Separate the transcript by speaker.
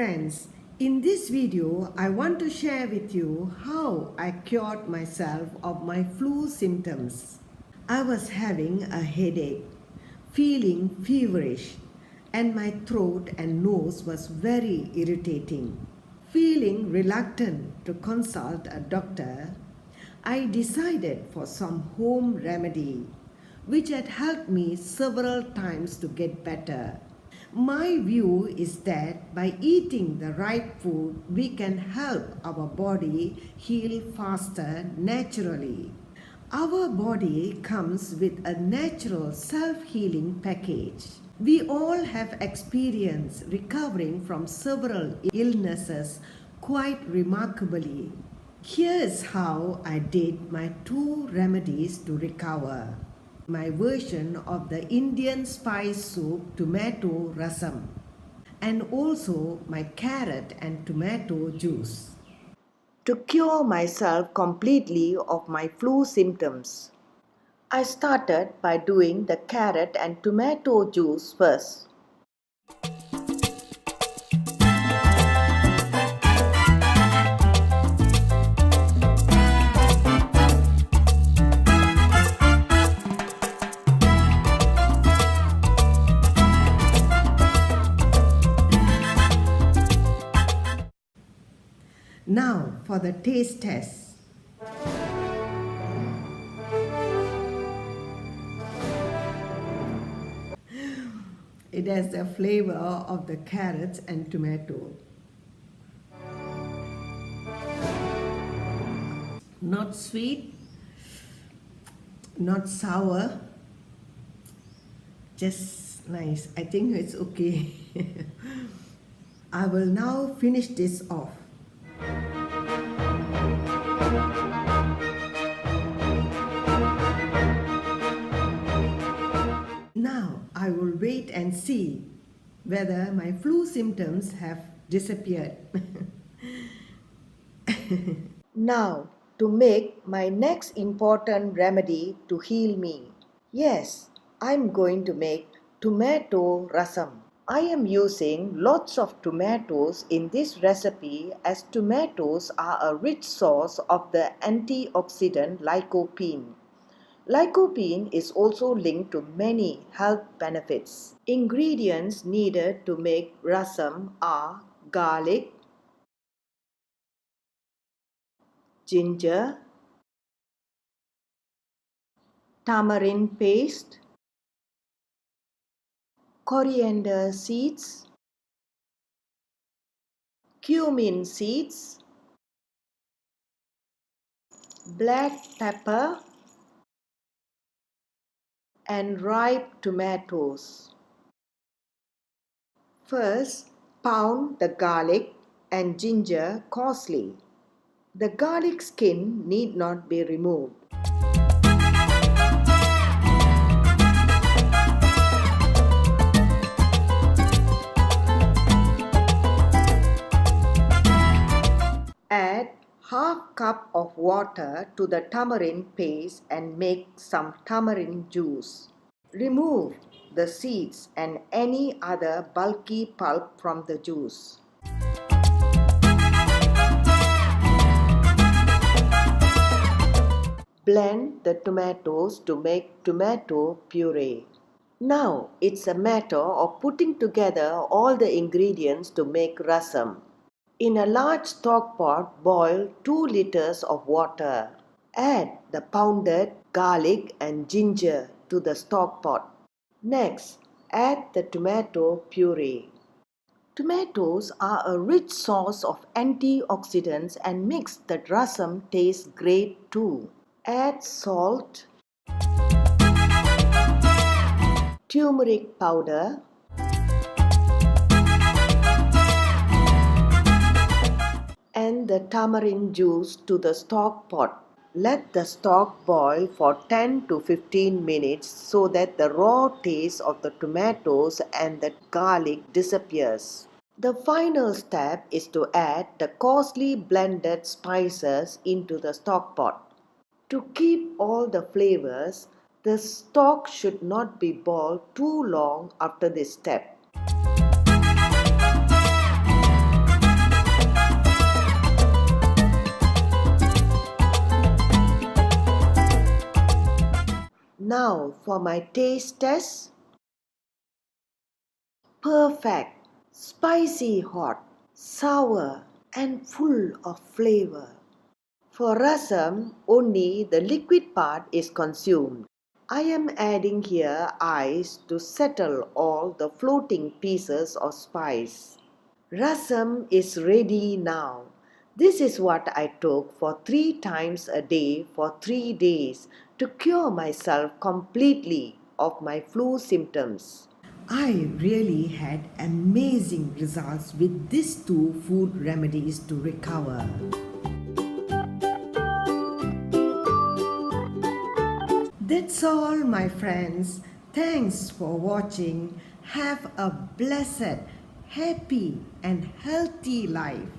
Speaker 1: friends, in this video I want to share with you how I cured myself of my flu symptoms. I was having a headache, feeling feverish, and my throat and nose was very irritating. Feeling reluctant to consult a doctor, I decided for some home remedy which had helped me several times to get better. My view is that by eating the right food, we can help our body heal faster naturally. Our body comes with a natural self-healing package. We all have experienced recovering from several illnesses quite remarkably. Here's how I did my 2 remedies to recover. My version of the Indian spice soup Tomato Rasam, and also my carrot and tomato juice. To cure myself completely of my flu symptoms, I started by doing the carrot and tomato juice first. Now for the taste test. It has the flavor of the carrots and tomato. Not sweet, not sour, just nice. I think it's okay. I will now finish this off. Now I will wait and see whether my flu symptoms have disappeared. Now to make my next important remedy to heal me. Yes, I'm going to make tomato rasam. I am using lots of tomatoes in this recipe as tomatoes are a rich source of the antioxidant lycopene. Lycopene is also linked to many health benefits. Ingredients needed to make rasam are garlic, ginger, tamarind paste, coriander seeds, cumin seeds, black pepper, and ripe tomatoes. First, pound the garlic and ginger coarsely. The garlic skin need not be removed. Add half cup of water to the tamarind paste and make some tamarind juice. Remove the seeds and any other bulky pulp from the juice. Blend the tomatoes to make tomato puree. Now it's a matter of putting together all the ingredients to make rasam. In a large stock pot, boil 2 liters of water. Add the pounded garlic and ginger to the stock pot. Next, add the tomato puree. Tomatoes are a rich source of antioxidants and makes the rasam taste great too. Add salt, turmeric powder, and the tamarind juice to the stock pot. Let the stock boil for 10 to 15 minutes so that the raw taste of the tomatoes and the garlic disappears. The final step is to add the coarsely blended spices into the stock pot. To keep all the flavors, the stock should not be boiled too long after this step. Now for my taste test. Perfect, spicy hot, sour and full of flavor. For rasam, only the liquid part is consumed. I am adding here ice to settle all the floating pieces of spice. Rasam is ready now. This is what I took for 3 times a day for 3 days to cure myself completely of my flu symptoms. I really had amazing results with these two food remedies to recover. That's all, my friends. Thanks for watching. Have a blessed, happy, and healthy life.